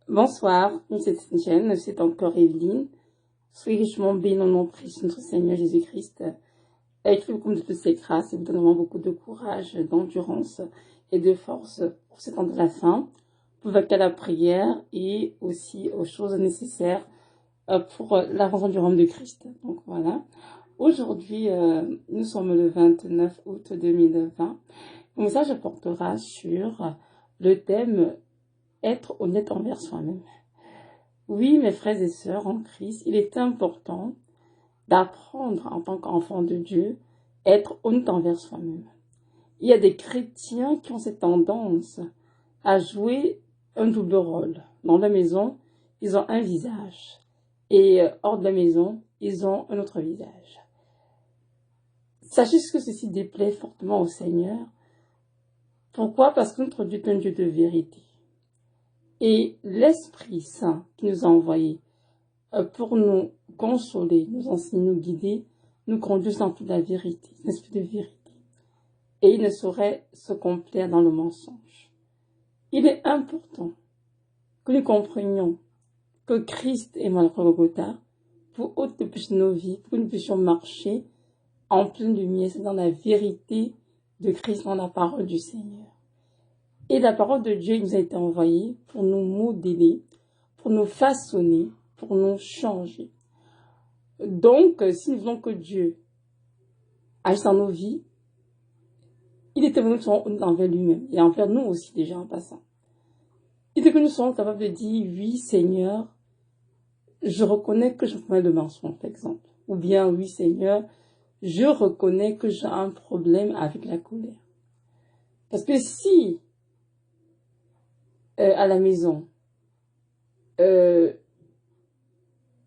Bonsoir, c'est Jen, c'est encore Evelyne. Soyez richement bénis au nom de Christ, notre Seigneur Jésus-Christ. Avec le compte de toutes ses grâces et vous donne vraiment beaucoup de courage, d'endurance et de force pour ce temps de la fin, pour vaquer à la prière et aussi aux choses nécessaires pour l'avancement du royaume de Christ. Donc voilà. Aujourd'hui, nous sommes le 29 août 2020. Mon message portera sur le thème être honnête envers soi-même. Oui, mes frères et sœurs en Christ, il est important d'apprendre en tant qu'enfant de Dieu, être honnête envers soi-même. Il y a des chrétiens qui ont cette tendance à jouer un double rôle. Dans la maison, ils ont un visage. Et hors de la maison, ils ont un autre visage. Sachez que ceci déplaît fortement au Seigneur. Pourquoi? Parce que notre Dieu est un Dieu de vérité. Et l'Esprit Saint qui nous a envoyés pour nous consoler, nous enseigner, nous guider, nous conduire dans toute la vérité, l'esprit de vérité. Et il ne saurait se complaire dans le mensonge. Il est important que nous comprenions que Christ est mort au Golgotha pour ôter le péché de nos vies, pour que nous puissions marcher en pleine lumière, c'est dans la vérité de Christ, dans la parole du Seigneur. Et la parole de Dieu nous a été envoyée pour nous modeler, pour nous façonner, pour nous changer. Donc, si nous voulons que Dieu agisse dans nos vies, il était que nous soyons honnêtes envers lui-même et envers nous aussi déjà en passant. Il était que nous soyons capables de dire, oui Seigneur, je reconnais que je commets le mensonge, par exemple. Ou bien, oui Seigneur, je reconnais que j'ai un problème avec la colère. Parce que si, à la maison, tu es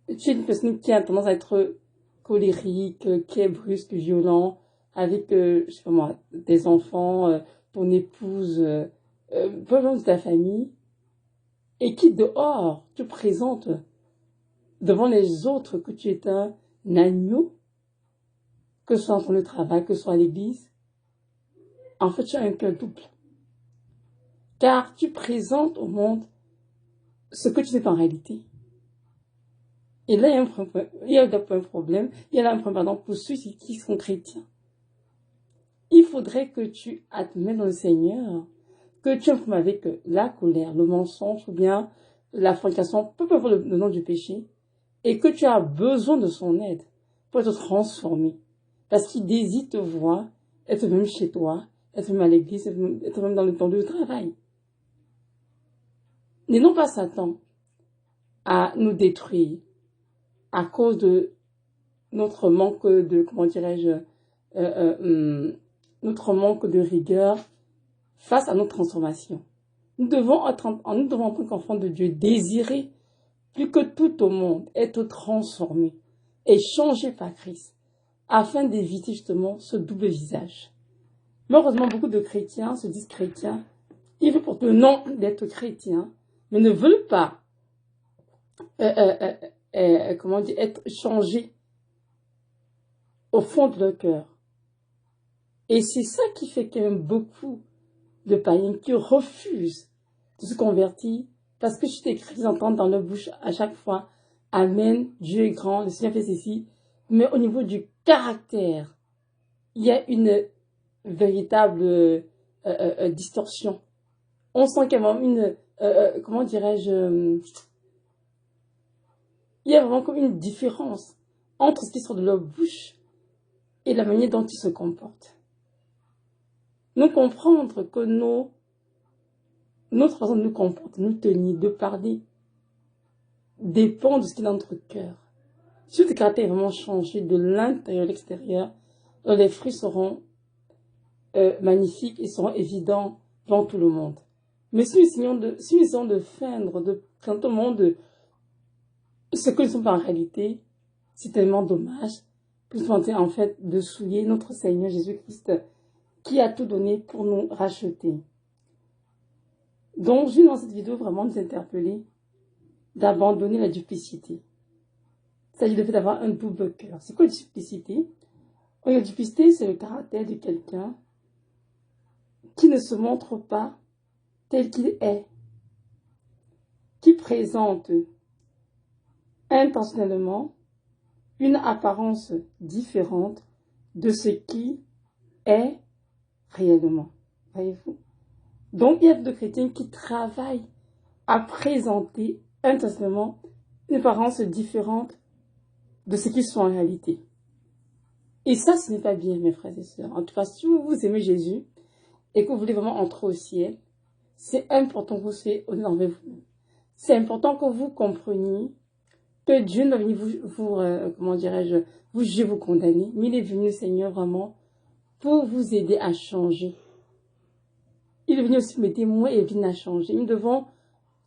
une personne qui a tendance à être colérique, qui est brusque, violent, avec, je sais pas moi, tes enfants, ton épouse, peu importe de ta famille, et qui dehors te présente devant les autres que tu es un agneau, que ce soit en ton travail, que ce soit à l'église, en fait tu as un cœur double. Car tu présentes au monde ce que tu es en réalité. Et là, il y a un problème, il y a un problème pardon, pour ceux qui sont chrétiens. Il faudrait que tu admettes dans le Seigneur que tu as un problème avec la colère, le mensonge ou bien la fornication, peu importe le nom du péché, et que tu as besoin de son aide pour être transformé. Parce qu'il désire te voir, être même chez toi, être même à l'église, être même dans le temps de travail. N'aidons pas Satan à nous détruire à cause de notre manque de, comment dirais-je, notre manque de rigueur face à notre transformation. Nous devons, en tant qu'enfants de Dieu, désirer plus que tout au monde, être transformés et changés par Christ, afin d'éviter justement ce double visage. Malheureusement, beaucoup de chrétiens se disent chrétiens, ils veulent porter le nom d'être chrétiens, mais ne veulent pas être changés au fond de leur cœur. Et c'est ça qui fait qu'il y a beaucoup de païens qui refusent de se convertir parce que je t'écris, entendre dans leur bouche à chaque fois, Amen, Dieu est grand, le Seigneur fait ceci. Mais au niveau du caractère, il y a une véritable distorsion. On sent qu'il y a vraiment une, comment dirais-je, il y a vraiment comme une différence entre ce qui sort de leur bouche et la manière dont ils se comportent. Nous comprendre que notre façon de nous comporter, de nous tenir, de parler, dépend de ce qui est dans notre cœur. Si notre caractère est vraiment changé de l'intérieur à l'extérieur, les fruits seront magnifiques et seront évidents devant tout le monde. Mais si nous essayons de feindre, de présenter au monde ce que nous sommes pas en réalité, c'est tellement dommage. Nous sommes en fait de souiller notre Seigneur Jésus-Christ qui a tout donné pour nous racheter. Donc, je vais dans cette vidéo vraiment nous interpeller d'abandonner la duplicité. C'est-à-dire le fait d'avoir un double cœur. C'est quoi la duplicité? La duplicité, c'est le caractère de quelqu'un qui ne se montre pas tel qu'il est. qui présente intentionnellement une apparence différente de ce qui est réellement. Voyez-vous? Donc, il y a des chrétiens qui travaillent à présenter intentionnellement une apparence différente de ce qu'ils sont en réalité. Et ça, ce n'est pas bien, mes frères et sœurs. En tout cas, si vous aimez Jésus et que vous voulez vraiment entrer au ciel, c'est important que vous soyez honnête envers vous. C'est important que vous compreniez que Dieu n'est pas venu comment dirais-je, vous juger, vous condamner, mais il est venu, Seigneur, vraiment, pour vous aider à changer. Il est venu aussi m'aider, moi, et venu à changer. Nous devons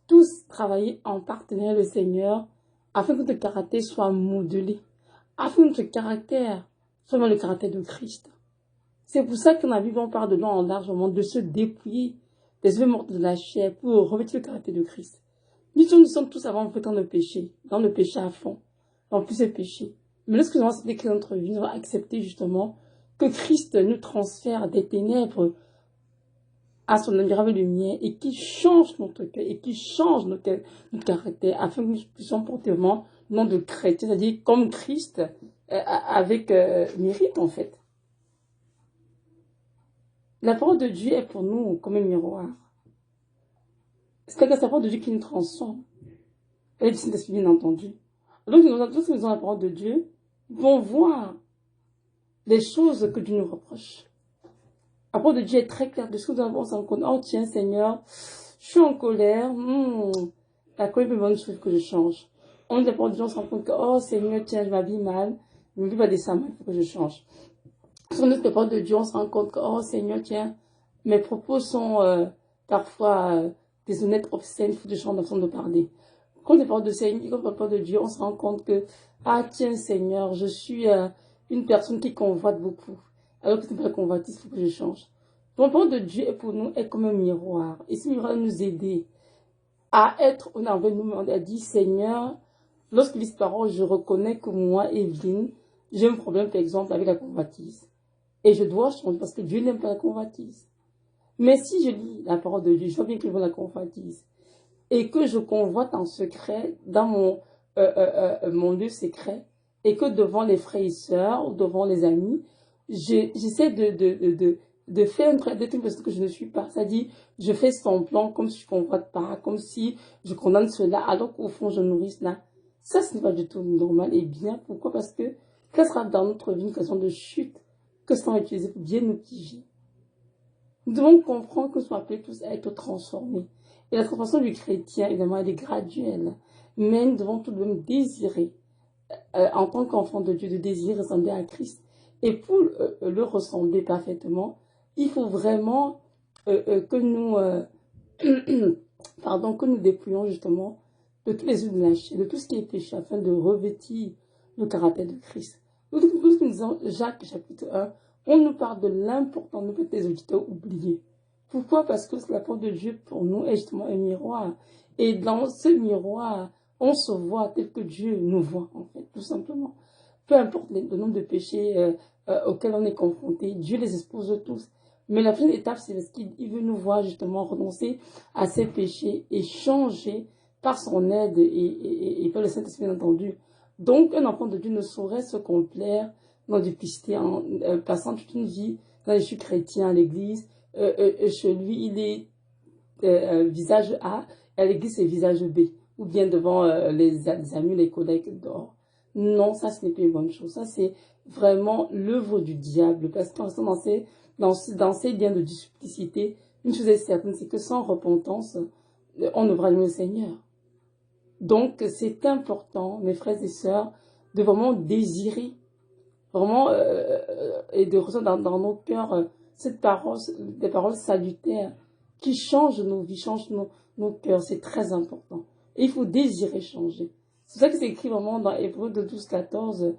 tous travailler en partenariat le Seigneur, afin que notre caractère soit modelé, afin que notre caractère soit dans le caractère de Christ. C'est pour ça que dans la Bible, on parle de long en large, de se dépouiller des œuvres mortes de la chair pour revêtir le caractère de Christ. Nous sommes tous avant dans le péché à fond, dans plusieurs péchés. Mais lorsque nous allons accepter notre vie, nous allons accepter justement que Christ nous transfère des ténèbres à son admirable lumière et qui change notre cœur et qui change notre caractère afin que nous puissions porter vraiment le nom de chrétien, c'est-à-dire comme Christ avec mérite en fait. La parole de Dieu est pour nous comme un miroir. C'est la parole de Dieu qui nous transforme. Elle est du Saint-Esprit, bien entendu. Lorsque nous avons la parole de Dieu, nous pouvons voir les choses que Dieu nous reproche. La parole de Dieu est très claire de ce que nous avons en compte. Oh tiens Seigneur, je suis en colère. La colère est une bonne chose que je change. On dit la parole de Dieu, on se rend compte que oh Seigneur, tiens, je m'habille mal. Je me dis pas des samans, il faut que je change. Sur notre parole de Dieu, on se rend compte que oh Seigneur, tiens, mes propos sont parfois déshonnêtes, obscènes, il faut que je change de façon de parler. Quand on parle de Seigneur, quand on parle de Dieu, on se rend compte que ah tiens Seigneur, je suis une personne qui convoite beaucoup. Alors que ce n'est pas la convoitise, il faut que je change. Donc, la parole de Dieu est pour nous est comme un miroir. Et ce miroir va nous aider à être honnête envers nous. On a dit, Seigneur, lorsque je lis cette parole, je reconnais que moi, Evelyne, j'ai un problème, par exemple, avec la convoitise. Et je dois changer parce que Dieu n'aime pas la convoitise. Mais si je lis la parole de Dieu, je vois bien qu'il veut la convoitise. Et que je convoite en secret dans mon lieu secret. Et que devant les frères et sœurs ou devant les amis, j'essaie de faire d'être une personne que je ne suis pas. C'est-à-dire, je fais semblant comme si je ne convoite pas, comme si je condamne cela, alors qu'au fond, je nourris cela. Ça, ce n'est pas du tout normal et bien. Pourquoi? Parce que ça sera dans notre vie une occasion de chute que ça va utiliser pour bien nous piéger. Nous devons comprendre que nous sommes appelés tous à être transformés. Et la transformation du chrétien, évidemment, elle est graduelle. Mais nous devons tout de même désirer, en tant qu'enfant de Dieu, de désirer ressembler à Christ. Et pour le ressembler parfaitement, il faut vraiment que nous, que nous dépouillons justement de tous les œuvres de la chair, de tout ce qui est péché, afin de revêtir le caractère de Christ. Lorsque nous disons Jacques chapitre 1, on nous parle de l'importance de les auditeurs oubliés. Pourquoi? Parce que la parole de Dieu pour nous est justement un miroir. Et dans ce miroir, on se voit tel que Dieu nous voit, en fait, tout simplement. Peu importe le nombre de péchés auxquels on est confronté, Dieu les expose tous. Mais la prochaine étape, c'est parce qu'il veut nous voir justement renoncer à ces péchés et changer par son aide et par le Saint-Esprit, bien entendu. Donc, un enfant de Dieu ne saurait se complaire dans la duplicité en passant toute une vie dans les chutes chrétiens à l'église. Chez lui, il est visage A, et à l'église, c'est visage B. Ou bien devant les amis, les collègues dehors. Non, ça, ce n'est pas une bonne chose. Ça, c'est vraiment l'œuvre du diable. Parce qu'en restant dans ces liens de duplicité, une chose est certaine, c'est que sans repentance, on ne verra jamais le Seigneur. Donc, c'est important, mes frères et sœurs, de vraiment désirer, vraiment, et de ressentir dans nos cœurs cette parole, des paroles salutaires qui changent nos vies, changent nos cœurs. C'est très important. Et il faut désirer changer. C'est ça que c'est écrit vraiment dans Hébreux 12-14,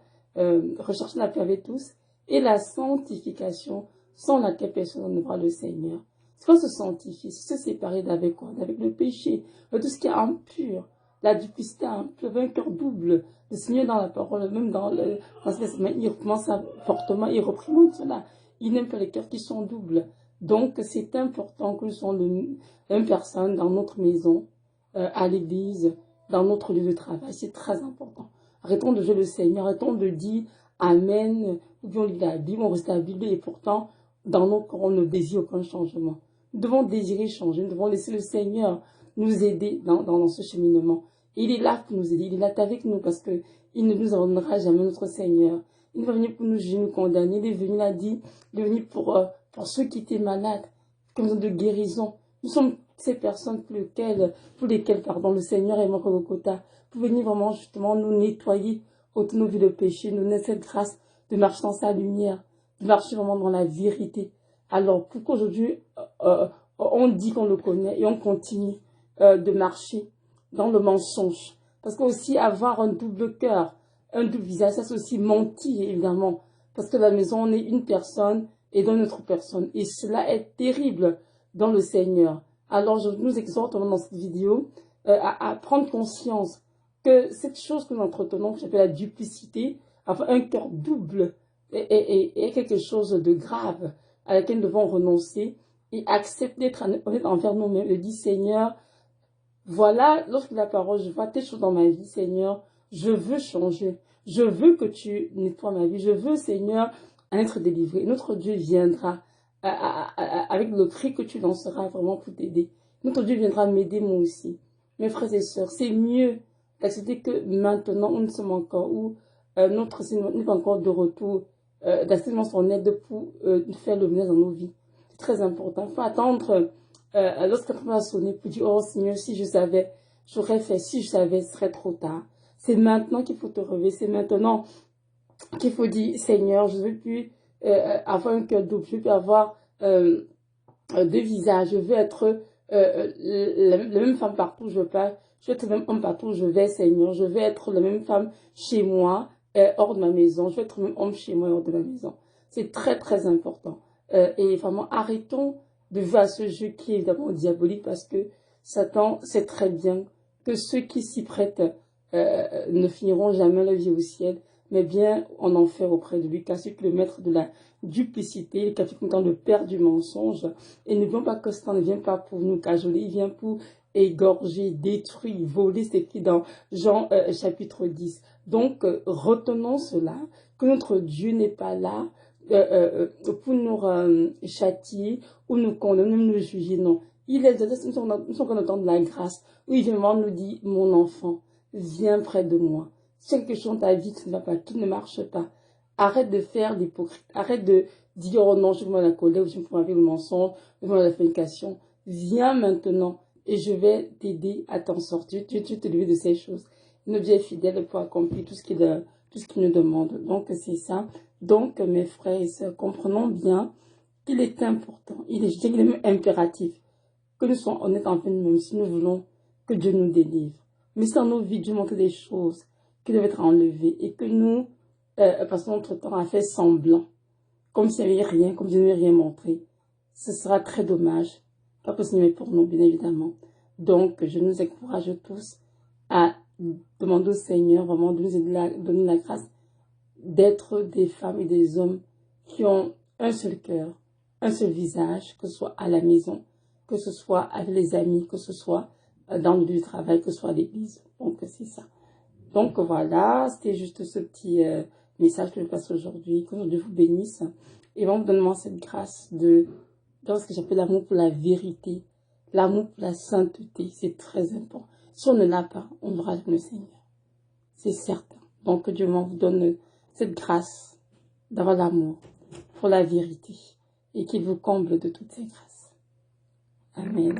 recherchez la paix avec tous, et la sanctification, sans laquelle personne ne verra le Seigneur. C'est quoi se sanctifier? C'est se séparer d'avec quoi? D'avec le péché, de tout ce qui est impur, la duplicité impure, un cœur double. Le Seigneur dans la parole, même dans ce testament, il commence fortement, il reprimande cela. Il n'aime pas les cœurs qui sont doubles. Donc, c'est important que nous soyons une personne dans notre maison, à l'église, dans notre lieu de travail. C'est très important. Arrêtons de jouer le Seigneur, arrêtons de dire Amen, ou bien on lit la Bible, on reste à la Bible, et pourtant, dans nos corps, on ne désire aucun changement. Nous devons désirer changer, nous devons laisser le Seigneur nous aider dans ce cheminement. Il est là pour nous aider, il est là avec nous, parce que il ne nous abandonnera jamais, notre Seigneur. Il n'est pas venu pour nous juger, nous condamner, il est venu, il a dit, il est venu pour ceux qui étaient malades, comme de guérison. Nous sommes ces personnes pour lesquelles le Seigneur est mort au Golgotha, pour venir vraiment justement nous nettoyer autour de nos vies de péché, nous donner cette grâce de marcher dans sa lumière, de marcher vraiment dans la vérité. Alors, pourquoi aujourd'hui on dit qu'on le connaît et on continue de marcher dans le mensonge? Parce que aussi avoir un double cœur, un double visage, ça c'est aussi mentir évidemment. Parce que la maison, on est une personne et dans une autre personne. Et cela est terrible dans le Seigneur. Alors, je nous exhorte dans cette vidéo à prendre conscience que cette chose que nous entretenons, que j'appelle la duplicité, enfin un cœur double, est quelque chose de grave à laquelle nous devons renoncer et accepter d'être honnête envers nous-mêmes. Et dire, Seigneur, voilà, lorsque la parole, je vois telle chose dans ma vie, Seigneur, je veux changer. Je veux que tu nettoies ma vie. Je veux, Seigneur, être délivré. Notre Dieu viendra avec le cri que tu lanceras vraiment pour t'aider. Notre Dieu viendra m'aider moi aussi. Mes frères et sœurs, c'est mieux d'accepter que maintenant, nous sommes encore où notre Seigneur n'est pas encore de retour, d'accepter son aide pour faire le ménage dans nos vies. C'est très important. Il faut attendre lorsqu'un va sonner pour dire, oh Seigneur, si je savais, j'aurais fait, si je savais, ce serait trop tard. C'est maintenant qu'il faut te réveiller, c'est maintenant qu'il faut dire, Seigneur, je ne veux plus avoir un cœur double, je ne veux plus avoir deux visages, je veux être la même femme partout où je passe, je veux être le même homme partout où je vais, Seigneur, je veux être la même femme chez moi, hors de ma maison, je veux être le même homme chez moi, hors de ma maison. C'est très très important. Et vraiment, arrêtons de jouer à ce jeu qui est évidemment diabolique, parce que Satan sait très bien que ceux qui s'y prêtent ne finiront jamais la vie au ciel, mais bien en enfer auprès de lui, car c'est le maître de la duplicité, le capitaine le père du mensonge, et ne vient pas que Satan ne vient pas pour nous cajoler, il vient pour égorger, détruire, voler, c'est écrit dans Jean chapitre 10. Donc, retenons cela, que notre Dieu n'est pas là pour nous châtier ou nous condamner, nous juger, non. Il est nous sommes en temps de la grâce, où il vient nous dire, mon enfant, viens près de moi. Si quelque chose dans ta vie qui ne va pas, qui ne marche pas, arrête de faire l'hypocrite, arrête de dire, oh non, je veux la colère, ou je veux avec le mensonge, je veux la fornication. Viens maintenant et je vais t'aider à t'en sortir. Tu te lever de ces choses. Notre Dieu est fidèle pour accomplir tout ce qu'il nous demande. Donc, c'est ça. Donc, mes frères et sœurs, comprenons bien qu'il est important, il est même impératif que nous soyons honnêtes envers nous-mêmes si nous voulons que Dieu nous délivre. Mais si dans nos vies, Dieu montre des choses qui doivent être enlevées et que nous passons notre temps à faire semblant, comme s'il n'y avait rien, comme si Dieu n'avait rien montré, ce sera très dommage. Pas possible, mais pour nous, bien évidemment. Donc, je nous encourage tous à demander au Seigneur vraiment de nous donner la grâce d'être des femmes et des hommes qui ont un seul cœur, un seul visage, que ce soit à la maison, que ce soit avec les amis, que ce soit dans le lieu de travail, que ce soit à l'église. Donc, c'est ça. Donc, voilà, c'était juste ce petit message que je passe aujourd'hui. Que Dieu vous bénisse. Et vraiment, donne-moi cette grâce de ce que j'appelle l'amour pour la vérité, l'amour pour la sainteté. C'est très important. Si on ne l'a pas, on n'aura jamais le Seigneur. C'est certain. Donc, que Dieu vous donne cette grâce d'avoir l'amour pour la vérité et qu'il vous comble de toutes ces grâces. Amen.